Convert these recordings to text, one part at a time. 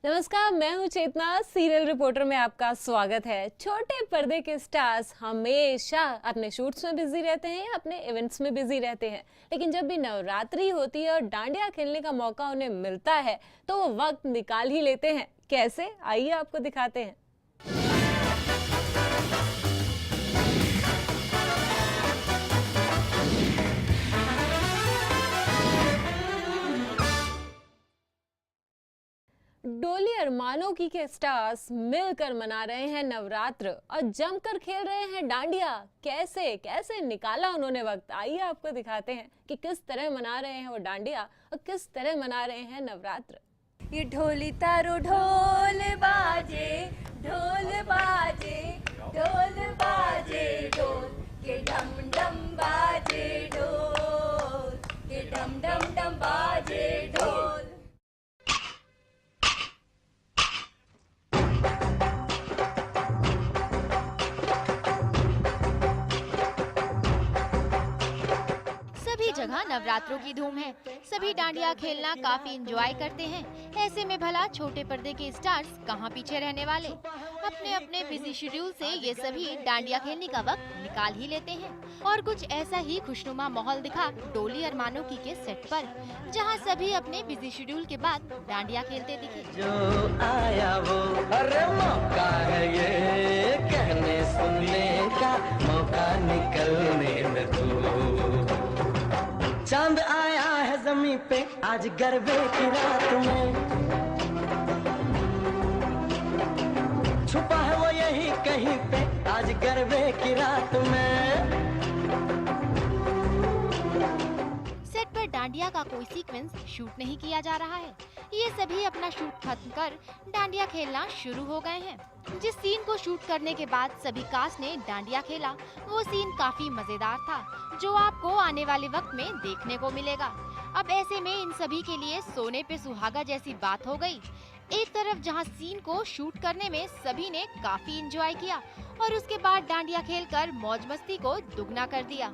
नमस्कार, मैं हूं चेतना। सीरियल रिपोर्टर में आपका स्वागत है। छोटे पर्दे के स्टार्स हमेशा अपने शूट्स में बिजी रहते हैं या अपने इवेंट्स में बिजी रहते हैं, लेकिन जब भी नवरात्रि होती है और डांडिया खेलने का मौका उन्हें मिलता है तो वो वक्त निकाल ही लेते हैं। कैसे, आइए आपको दिखाते हैं। डोली अरमानों की के स्टार्स मिलकर मना रहे हैं नवरात्र और जमकर खेल रहे हैं डांडिया। कैसे कैसे निकाला उन्होंने वक्त, आइए आपको दिखाते हैं कि किस तरह मना रहे हैं वो डांडिया और किस तरह मना रहे हैं नवरात्र। ये ढोली तारो ढोल बाजे, ढोल बाजे, ढोल बाजे, ढोल के डम डम बाजे, ढोल के डम डम डम बाजे, ढोल। सभी जगह नवरात्रों की धूम है। सभी डांडिया खेलना काफी एंजॉय करते हैं। ऐसे में भला छोटे पर्दे के स्टार्स कहाँ पीछे रहने वाले। अपने अपने बिजी शेड्यूल से ये सभी डांडिया खेलने का वक्त निकाल ही लेते हैं। और कुछ ऐसा ही खुशनुमा माहौल दिखा डोली अरमानों की के सेट पर, जहाँ सभी अपने बिजी शेड्यूल के बाद डांडिया खेलते दिखे। जो आया वो अरे मौका है, ये कहने सुनने का मौका निकलने में तू। चांद आया है जमीन पे आज गरबे की रात में, छुपा है वो यही कहीं पे आज गरबे की रात में। सेट पर डांडिया का कोई सीक्वेंस शूट नहीं किया जा रहा है। ये सभी अपना शूट खत्म कर डांडिया खेलना शुरू हो गए हैं। जिस सीन को शूट करने के बाद सभी कास्ट ने डांडिया खेला, वो सीन काफी मजेदार था, जो आपको आने वाले वक्त में देखने को मिलेगा। अब ऐसे में इन सभी के लिए सोने पे सुहागा जैसी बात हो गई। एक तरफ जहां सीन को शूट करने में सभी ने काफी एंजॉय किया और उसके बाद डांडिया खेलकर मौज मस्ती को दुगना कर दिया।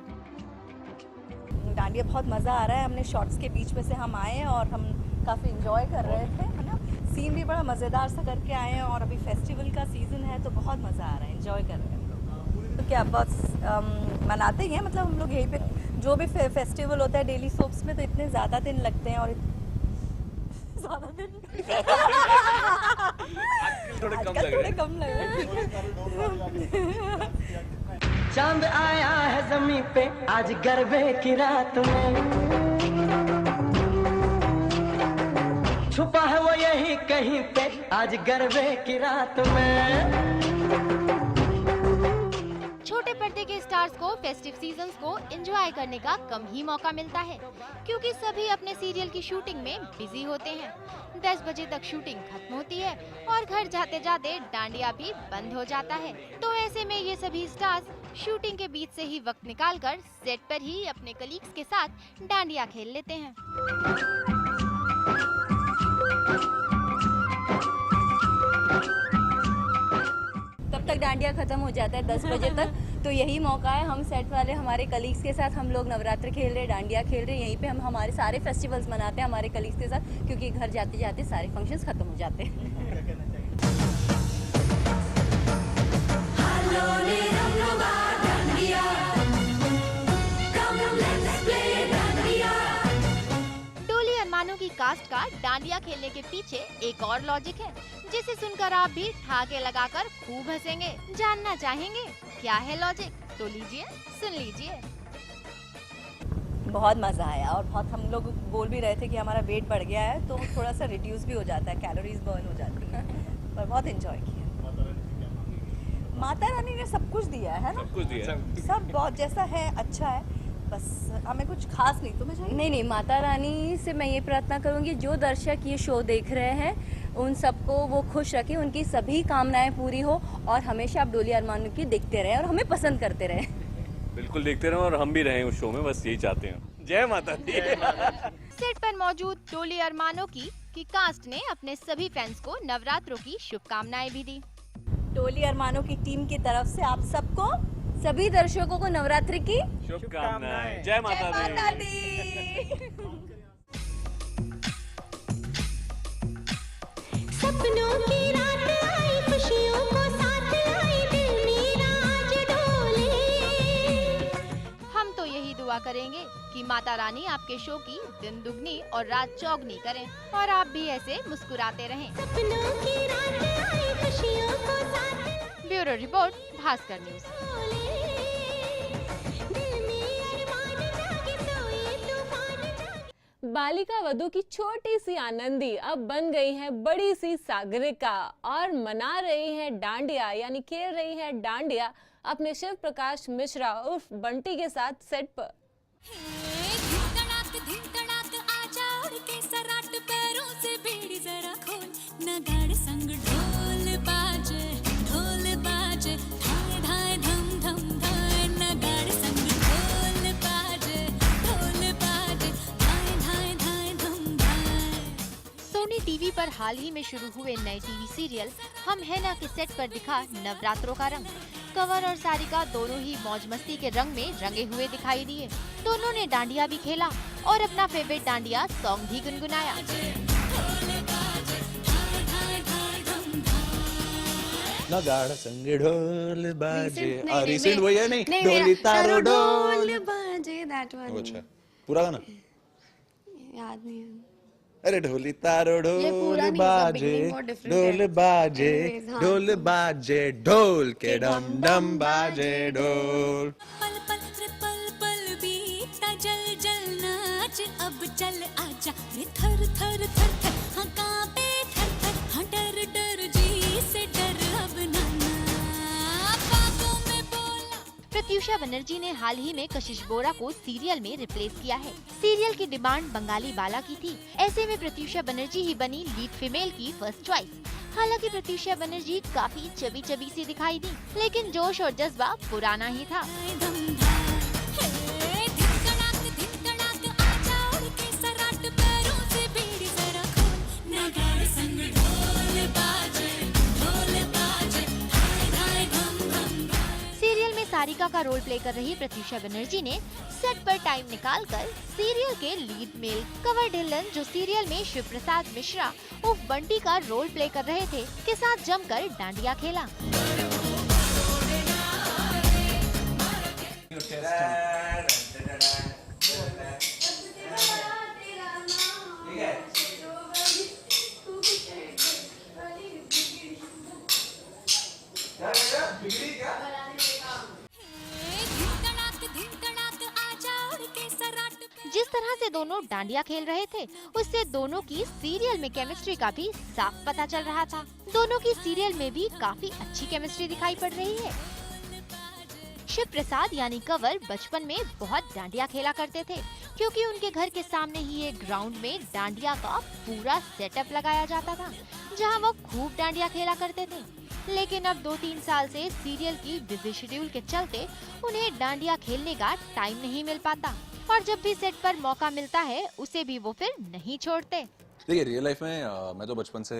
डांडिया बहुत मज़ा आ रहा है। हमने शॉट्स के बीच में से हम आए हैं और हम काफ़ी इंजॉय कर रहे थे, है ना। सीन भी बड़ा मज़ेदार सा करके आए हैं और अभी फेस्टिवल का सीज़न है तो बहुत मज़ा आ रहा है, इंजॉय कर रहे हैं हम लोग। तो क्या बहुत मनाते ही हैं, मतलब हम लोग यहीं पे जो भी फेस्टिवल होता है डेली सोप्स में तो इतने ज़्यादा दिन लगते हैं और ज़्यादा दिन थोड़े कम लग रहे हैं। चांद आया है जमीन पे आज गरबे की रात में, छुपा है वो यही कहीं पे आज गरबे की रात में। छोटे पर्दे के स्टार्स को फेस्टिव सीजन्स को एंजॉय करने का कम ही मौका मिलता है, क्योंकि सभी अपने सीरियल की शूटिंग में बिजी होते हैं। 10 बजे तक शूटिंग खत्म होती है और घर जाते जाते डांडिया भी बंद हो जाता है। तो ऐसे में ये सभी स्टार्स शूटिंग के बीच से ही वक्त निकालकर सेट पर ही अपने कलीग्स के साथ डांडिया खेल लेते हैं। कब तक डांडिया खत्म हो जाता है? 10 बजे तक। तो यही मौका है, हम सेट वाले हमारे कलीग्स के साथ हम लोग नवरात्र खेल रहे, डांडिया खेल रहे। यहीं पे हम हमारे सारे फेस्टिवल्स मनाते हैं हमारे कलीग्स के साथ, क्योंकि घर जाते जाते सारे फंक्शंस खत्म हो जाते हैं। डोली अरमानों की कास्ट का डांडिया खेलने के पीछे एक और लॉजिक है, जिसे सुनकर आप भी ठाके लगाकर खूब हंसेंगे। जानना चाहेंगे क्या है लॉजिक? तो लीजिए, सुन लीजिए। बहुत मज़ा आया और बहुत हम लोग बोल भी रहे थे कि हमारा वेट बढ़ गया है, तो थोड़ा सा रिड्यूस भी हो जाता है, कैलोरीज बर्न हो जाती है, पर बहुत एंजॉय किया। माता रानी ने सब कुछ दिया है ना, सब कुछ दिया है। सब बहुत जैसा है अच्छा है, बस हमें कुछ खास नहीं। तुम्हें चाहिए? नहीं, माता रानी से मैं ये प्रार्थना करूँगी जो दर्शक ये शो देख रहे हैं उन सबको वो खुश रखें, उनकी सभी कामनाएं पूरी हो और हमेशा आप डोली अरमानों की देखते रहें और हमें पसंद करते रहें। बिल्कुल देखते रहें और हम भी रहें उस शो में, बस यही चाहते हैं। जय माता दी। सेट पर मौजूद डोली अरमानों की कास्ट ने अपने सभी फैंस को नवरात्रों की शुभकामनाएं भी दी। डोली अरमानों की टीम की तरफ से आप सबको, सभी दर्शकों को नवरात्रि की शुभकामनाएं। जय माता दी। सब सपनों की रात आई, खुशियों को साथ लाई, दिल मेरा आज डोले। हम तो यही दुआ करेंगे कि माता रानी आपके शो की दिन दुगनी और रात चौगनी करें और आप भी ऐसे मुस्कुराते रहें। सपनों की रात आई, खुशियों को साथ लाई, ब्यूरो रिपोर्ट, भास्कर न्यूज। दिल में अरमान जागे, सोए तूफान जागे। बालिका वधू की छोटी सी आनंदी अब बन गई है बड़ी सी सागरिका और मना रही है डांडिया, यानी खेल रही है डांडिया अपने शिव प्रकाश मिश्रा उर्फ बंटी के साथ सेट पर। धिन तड़ाक आजा उड़ के सराट, पैरों से बेड़ी जरा खोल, नगाड़े संग ढोल बाजे, धाए धाए धम धम धाए, नगाड़े संग ढोल बाजे, धाए धाए धाए धम धाए। सोनी टीवी पर हाल ही में शुरू हुए नए टीवी सीरियल हम है ना के सेट पर दिखा नवरात्रों का रंग। कंवर और सारिका दोनों ही मौज मस्ती के रंग में रंगे हुए दिखाई दिए। दोनों ने डांडिया भी खेला और अपना फेवरेट डांडिया सॉन्ग भी गुनगुनाया। नगाड़ा संग ढोल बाजे, रिसेंट वही है नहीं, ढोली तारो ढोल बाजे, दैट वन। अच्छा, पूरा गाना याद नहीं है। अरे ढोली तारो ये पूरा ढोल नहीं, बाजे, beginning बहुत different ढोल है। बाजे, Anyways, हाँ। ढोल बाजे, ढोल के डम डम बाजे ढोल। पल पल रे पल पल बीता, जल जल नाच, अब चल आजा रे थर थर थर थर, हाँ कांपे थर थर, हाँ डर डर जी से डर अब नाना, बातों में बोला। प्रत्युषा बनर्जी ने हाल ही में कशिश बोरा को सीरियल में रिप्लेस किया है। सीरियल की डिमांड बंगाली बाला की थी, ऐसे में प्रत्युषा बनर्जी ही बनी लीड फीमेल की फर्स्ट चॉइस। हालांकि प्रत्युषा बनर्जी काफी चबी चबी सी दिखाई दी, लेकिन जोश और जज्बा पुराना ही था। सीरियल में सारिका का रोल प्ले कर रही प्रत्युषा बनर्जी ने सेट पर टाइम निकालकर सीरियल के लीड मेल कंवर ढिल्लन, जो सीरियल में शिव प्रसाद मिश्रा उर्फ बंटी का रोल प्ले कर रहे थे, के साथ जमकर डांडिया खेला। जिस तरह से दोनों डांडिया खेल रहे थे, उससे दोनों की सीरियल में केमिस्ट्री का भी साफ पता चल रहा था। दोनों की सीरियल में भी काफी अच्छी केमिस्ट्री दिखाई पड़ रही है। शिव प्रसाद यानी कंवर बचपन में बहुत डांडिया खेला करते थे, क्योंकि उनके घर के सामने ही एक ग्राउंड में डांडिया का पूरा सेटअप लगाया जाता था, जहां वो खूब डांडिया खेला करते थे। लेकिन अब 2-3 साल से सीरियल की बिजी शेड्यूल के चलते उन्हें डांडिया खेलने का टाइम नहीं मिल पाता, और जब भी सेट पर मौका मिलता है उसे भी वो फिर नहीं छोड़ते। देखिए, रियल लाइफ में मैं तो बचपन से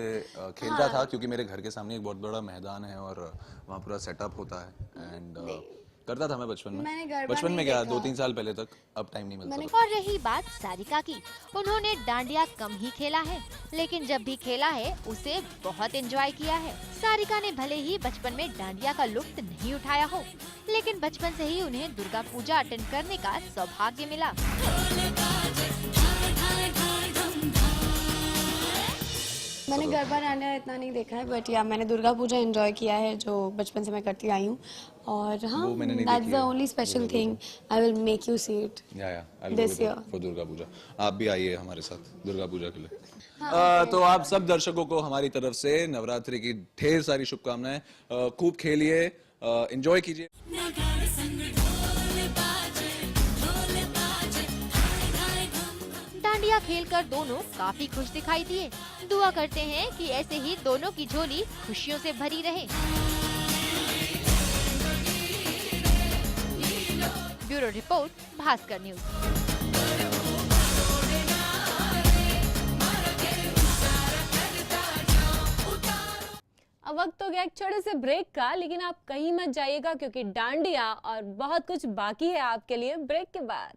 खेलता था, क्योंकि मेरे घर के सामने एक बहुत बड़ा मैदान है और वहाँ पूरा सेटअप होता है एंड करता था मैं बचपन मैंने में। गरबा बचपन में नहीं क्या, देखा। 2-3 साल पहले तक, अब टाइम नहीं मिलता। और रही बात सारिका की, उन्होंने डांडिया कम ही खेला है, लेकिन जब भी खेला है उसे बहुत एंजॉय किया है। सारिका ने भले ही बचपन में डांडिया का लुत्फ नहीं उठाया हो, लेकिन बचपन से ही उन्हें दुर्गा पूजा अटेंड करने का सौभाग्य मिला। मैंने गरबा डांडिया इतना नहीं देखा है, बट या मैंने दुर्गा पूजा एंजॉय किया है, जो बचपन से मैं करती आई हूँ। और हाँ, वो मैंने नहीं दैट्स देखी द है। Only special thing, I will make you see it this year. For Durga Puja आप भी आइए हमारे साथ दुर्गा पूजा के लिए। तो आप सब दर्शकों को हमारी तरफ से नवरात्रि की ढेर सारी शुभकामनाएं। खूब खेलिए, एंजॉय कीजिए। डांडिया खेलकर दोनों काफी खुश दिखाई दिए। दुआ करते हैं कि ऐसे ही दोनों की झोली खुशियों से भरी रहे। Bureau report, Bhaskar news. अब वक्त हो गया एक छोटे से ब्रेक का, लेकिन आप कहीं मत जाइएगा क्योंकि डांडिया और बहुत कुछ बाकी है आपके लिए ब्रेक के बाद।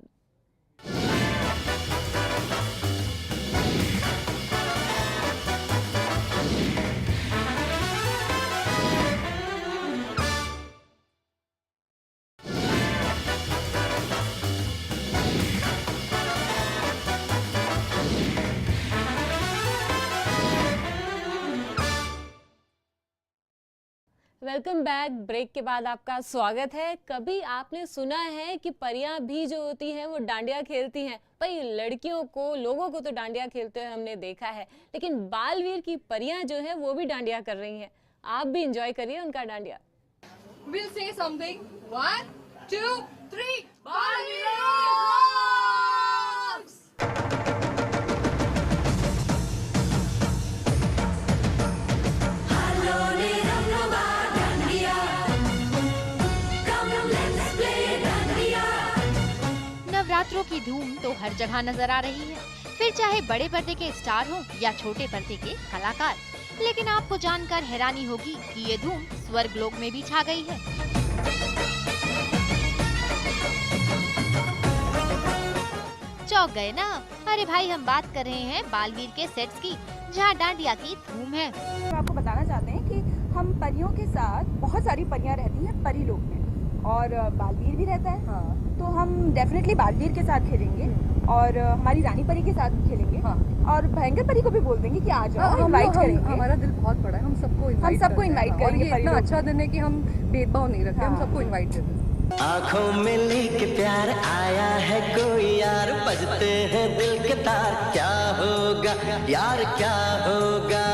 Welcome back. ब्रेक के बाद आपका स्वागत है। कभी आपने सुना है कि परियां भी जो होती हैं वो डांडिया खेलती हैं? भाई लड़कियों को, लोगों को तो डांडिया खेलते हुए हमने देखा है, लेकिन बालवीर की परियां जो है वो भी डांडिया कर रही हैं। आप भी एंजॉय करिए उनका dandiya. We'll say something. 1, 2, 3. Balveer rocks! नवरात्रों की धूम तो हर जगह नजर आ रही है, फिर चाहे बड़े पर्दे के स्टार हो या छोटे पर्दे के कलाकार। लेकिन आपको जानकर हैरानी होगी कि ये धूम स्वर्गलोक में भी छा गई है। चौंक गए ना? अरे भाई, हम बात कर रहे हैं बालवीर के सेट्स की, जहाँ डांडिया की धूम है। तो आपको बताना चाहते हैं कि हम परियों के साथ, बहुत सारी परियां रहती हैं परी लोक में, और बालवीर भी रहता है। हाँ। तो हम डेफिनेटली बालवीर के साथ खेलेंगे और हमारी रानी परी के साथ भी खेलेंगे। हाँ। और भयंकर परी को भी बोल देंगे कि आ जाओ, हम इनवाइट करेंगे। हमारा दिल बहुत बड़ा है, हम सबको इनवाइट करेंगे। और ये इतना अच्छा दिन है कि हम भेदभाव नहीं रखते, हम सबको इनवाइट करते हैं। आंखों में लेके प्यार आया है कोई यार, बजते हैं दिल के तार। क्या होगा यार, क्या होगा,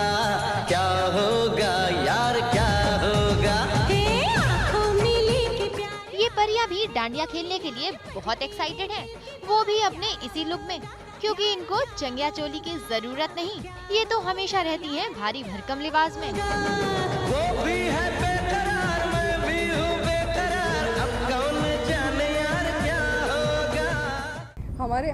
क्या होगा यार, क्या होगा। ये परियां भी डांडिया खेलने के लिए बहुत एक्साइटेड हैं, वो भी अपने इसी लुक में, क्योंकि इनको चंगिया चोली की जरूरत नहीं। ये तो हमेशा रहती हैं भारी भरकम लिबास में। वो भी है बेकरार, मैं भी हूँ बेकरार, अब कौन जाने यार क्या होगा।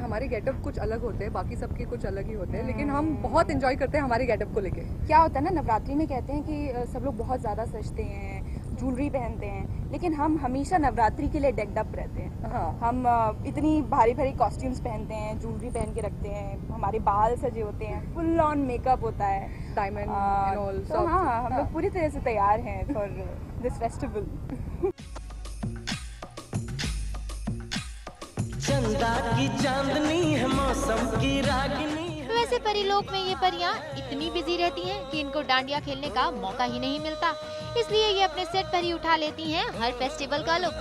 हमारे गेटअप कुछ अलग होते हैं, बाकी सबके कुछ अलग ही होते हैं, लेकिन हम बहुत एंजॉय करते हैं हमारे गेटअप को लेके। क्या होता है ना, नवरात्रि में कहते हैं कि सब लोग बहुत ज़्यादा सजते हैं, ज्वेलरी पहनते हैं, लेकिन हम हमेशा नवरात्रि के लिए डेक्ड अप रहते हैं। हाँ। हम इतनी भारी भारी कॉस्ट्यूम्स पहनते हैं, ज्वेलरी पहन के रखते हैं, हमारे बाल सजे होते हैं, फुल ऑन मेकअप होता है, डायमंड एंड ऑल। तो हाँ, हम लोग पूरी तरह से तैयार हैं फॉर दिस फेस्टिवल। चंदा की चांदनी है, मौसम की रागिनी। वैसे परिलोक में ये परियां इतनी बिजी रहती हैं कि इनको डांडिया खेलने का मौका ही नहीं मिलता, इसलिए ये अपने सेट पर ही उठा लेती हैं हर फेस्टिवल का लुक।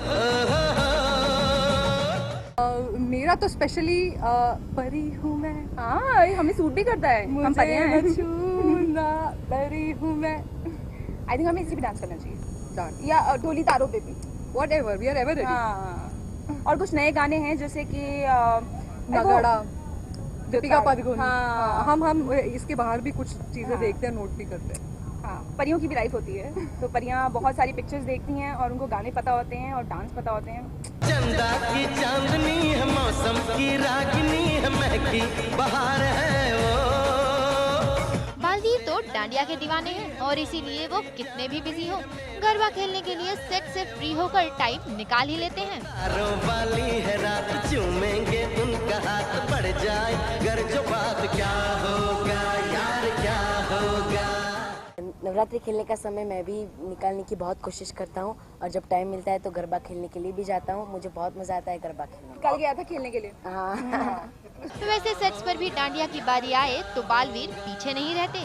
मेरा तो स्पेशली परी हूँ मैं। हाँ, हमें सूट भी करता है, हम परियां हैं। छूना परी हूँ मैं। आई थिंक हमें इसी पे डांस करना चाहिए, Dance. या ढोली तारों पे भी। Whatever, we are ever ready. हाँ, और कुछ नए गाने हैं जैसे कि नगाड़ा, दीपिका पादुकोण। हाँ। हम इसके बाहर भी कुछ चीजें हाँ। देखते हैं, नोट भी करते हैं। हाँ, परियों की भी लाइफ होती है, तो परियां बहुत सारी पिक्चर्स देखती हैं और उनको गाने पता होते हैं और डांस पता होते हैं। चंदा की चांदनी है, मौसम की रागिनी है, महकी बहार है वो। बालवीर तो डांडिया के दीवाने हैं और इसीलिए वो कितने भी बिजी हो, गरबा खेलने के लिए सेट से फ्री होकर टाइम निकाल ही लेते हैं। तारों वाली है रात, चूमेंगे उनका हाथ, बढ़ जाए घर जो बात, क्या होगा यार, क्या होगा। नवरात्रि खेलने का समय मैं भी निकालने की बहुत कोशिश करता हूँ, और जब टाइम मिलता है तो गरबा खेलने के लिए भी जाता हूँ। मुझे बहुत मजा आता है गरबा खेलने में। कल गया था खेलने के लिए। हाँ। वैसे सेट्स पर भी डांडिया की बारी आए तो बालवीर पीछे नहीं रहते,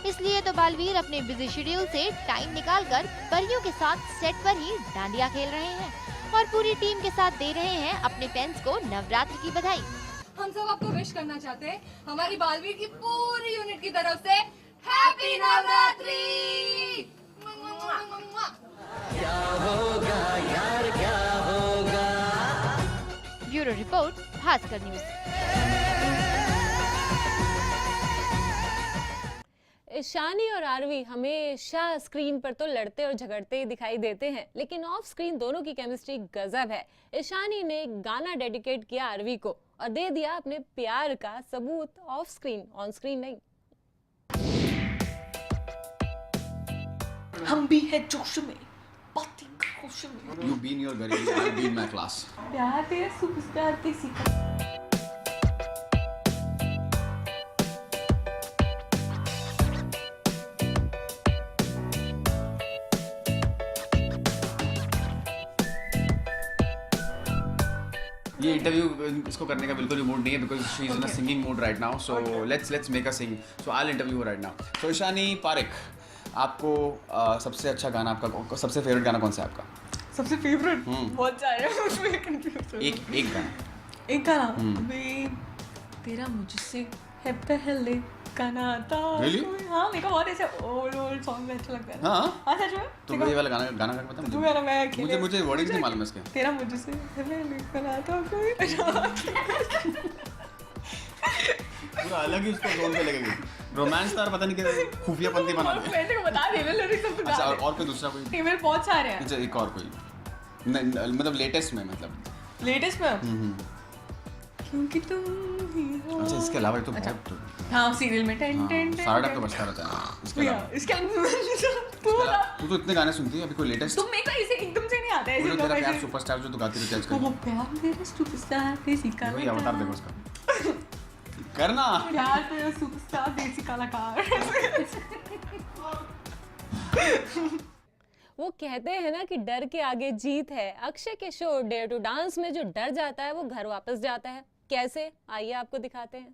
इसलिए तो बालवीर अपने बिजी शेड्यूल से टाइम निकालकर परियों के साथ सेट पर ही डांडिया खेल रहे हैं और पूरी टीम के साथ दे रहे हैं अपने फैंस को नवरात्रि की बधाई। हम सब आपको विश करना चाहते हैं हमारी बालवीर की पूरी यूनिट की तरफ से हैप्पी नवरात्रि। क्या होगा यार, क्या होगा। Bureau report, Bhaskar news. Ishani और आरवी हमेशा स्क्रीन पर तो लड़ते और झगड़ते ही दिखाई देते हैं, लेकिन ऑफ स्क्रीन दोनों की केमिस्ट्री गजब है। ईशानी ने एक गाना डेडिकेट किया आरवी को और दे दिया अपने प्यार का सबूत ऑफ स्क्रीन, ऑन स्क्रीन नहीं। हम भी है जोश में, बातें खुश में। You be in your gully, I'll be in my class. प्यार तेरा सुपरस्टार ते सीखा। ये इंटरव्यू इसको करने का बिल्कुल भी मूड नहीं है, because she is in a singing mood right now, so let's make a sing, so I will interview right now. So Ishani Parekh, आपको सबसे अच्छा गाना आपका सबसे फेवरेट गाना कौन सा है आपका? सबसे फेवरेट बहुत सारे हैं उसमें कंफ्यूज एक गाना। एक गाना अभी तेरा मुझसे है पहले का नाता। Really? हाँ मेरे को बहुत ऐसे ओल्ड सॉन्ग अच्छा लगता है। हाँ सच में? तो ये वाला गाना का पता तू मेरा मैं अकेले मुझे वर्डिंग नहीं मालूम है इसके। तेरा मुझसे है पहले का नाता कोई पूरा अलग ही उसको जोन पे लगेगी। रोमांस तार पता नहीं क्या खुफियापंती बना दे। मैं तेरे को बता रही हूँ लिरिक्स सब अच्छा और कोई दूसरा कोई? फीमेल बहुत सारे हैं। अच्छा एक और कोई मतलब लेटेस्ट में मतलब लेटेस्ट में क्योंकि तुम ही हो। अच्छा इसके अलावा तो बहुत हाँ सीरियल में टेन टेन सारा टाइम तो बजता रहता है। इसके तू तो इतने गाने सुनती है अभी कोई लेटेस्ट? तुम मेरे को ऐसे एकदम से नहीं आता है मुझे तेरा प्यार सुपरस्टार जो तू गाती रहती है आजकल। वो प्यार मेरा सुपरस्टार देसी वही अवतार देखो उसका कलाकार करना प्यार मेरा सुपरस्टार देसी कलाकार। वो कहते हैं ना कि डर के आगे जीत है। अक्षय के शो डेयर टू डांस में जो डर जाता है वो घर वापस जाता है। कैसे, आइए आपको दिखाते हैं।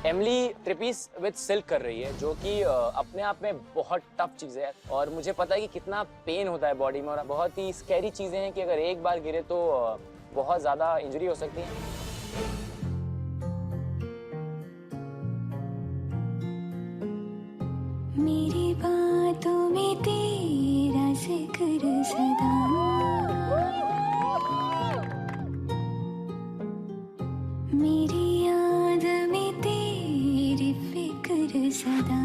एमिली ट्रिपीस विद सिल्क कर रही है जो कि अपने आप में बहुत टफ चीज़ है और मुझे पता है कि कितना पेन होता है बॉडी में और बहुत ही स्कैरी चीज़ें हैं कि अगर एक बार गिरे तो बहुत ज़्यादा इंजरी हो सकती है। मेरी बातों में तेरा जिक्र सदा, मेरी याद में तेरी फिक्र सदा,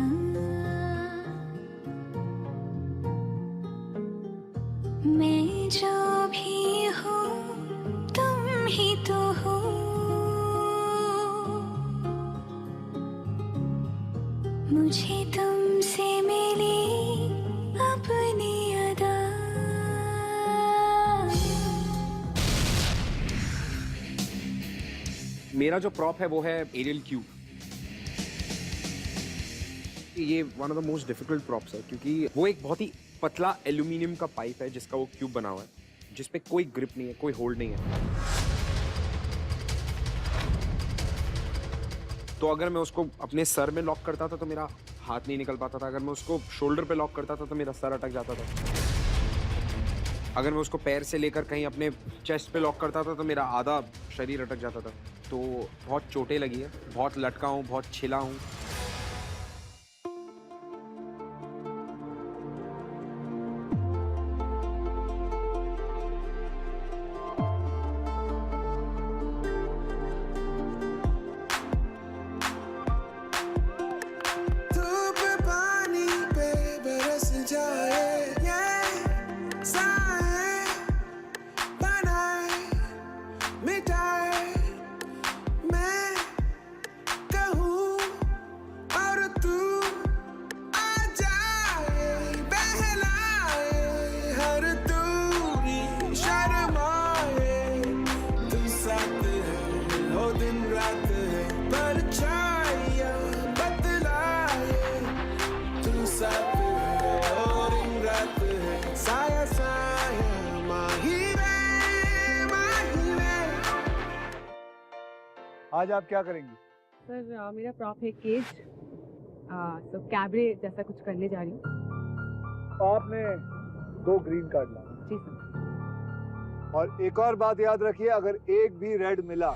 मैं जो भी हूँ तुम ही तो हो, मुझे तुमसे मिली अपनी अदा। मेरा जो प्रॉप है वो है एरियल क्यूब। ये one of the most difficult props है क्योंकि वो एक बहुत ही पतला एल्यूमिनियम का पाइप है जिसका वो क्यूब बना हुआ है, जिसपे कोई ग्रिप नहीं है, कोई होल्ड नहीं है। तो अगर मैं उसको अपने सर में लॉक करता था तो मेरा हाथ नहीं निकल पाता था, अगर मैं उसको शोल्डर पे लॉक करता था तो मेरा सर अटक जाता था, अगर मैं उसको पैर से लेकर कहीं अपने चेस्ट पे लॉक करता था तो मेरा आधा शरीर अटक जाता था। तो बहुत चोटें लगी है, बहुत लटका हूँ, बहुत छिला हूँ। आज आप क्या करेंगी? सर मेरा प्रॉप है केज, तो कैबरे जैसा कुछ करने जा रही हूँ। आपने 2 ग्रीन कार्ड लाए। जी सर। और एक और बात याद रखिए, अगर एक भी रेड मिला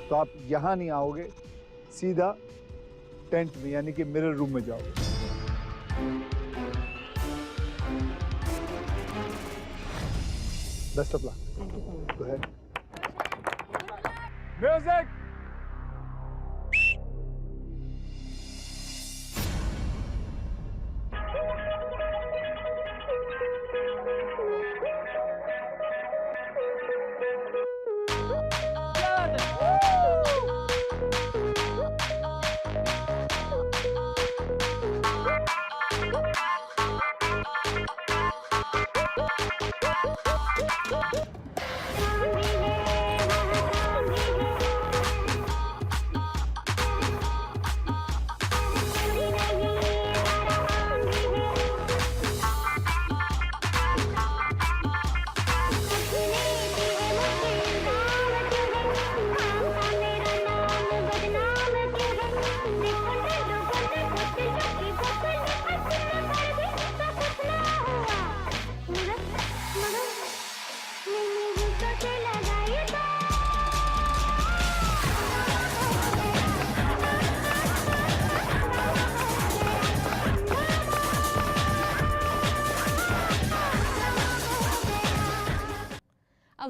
तो आप यहाँ नहीं आओगे, सीधा टेंट में यानी कि मिरर रूम में जाओगे। Best of luck. Go ahead. Music.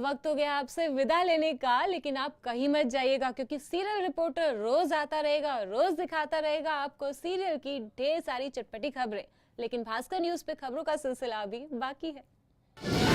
वक्त हो गया आपसे विदा लेने का, लेकिन आप कहीं मत जाइएगा क्योंकि सीरियल रिपोर्टर रोज आता रहेगा, रोज दिखाता रहेगा आपको सीरियल की ढेर सारी चटपटी खबरें। लेकिन भास्कर न्यूज पे खबरों का सिलसिला अभी बाकी है।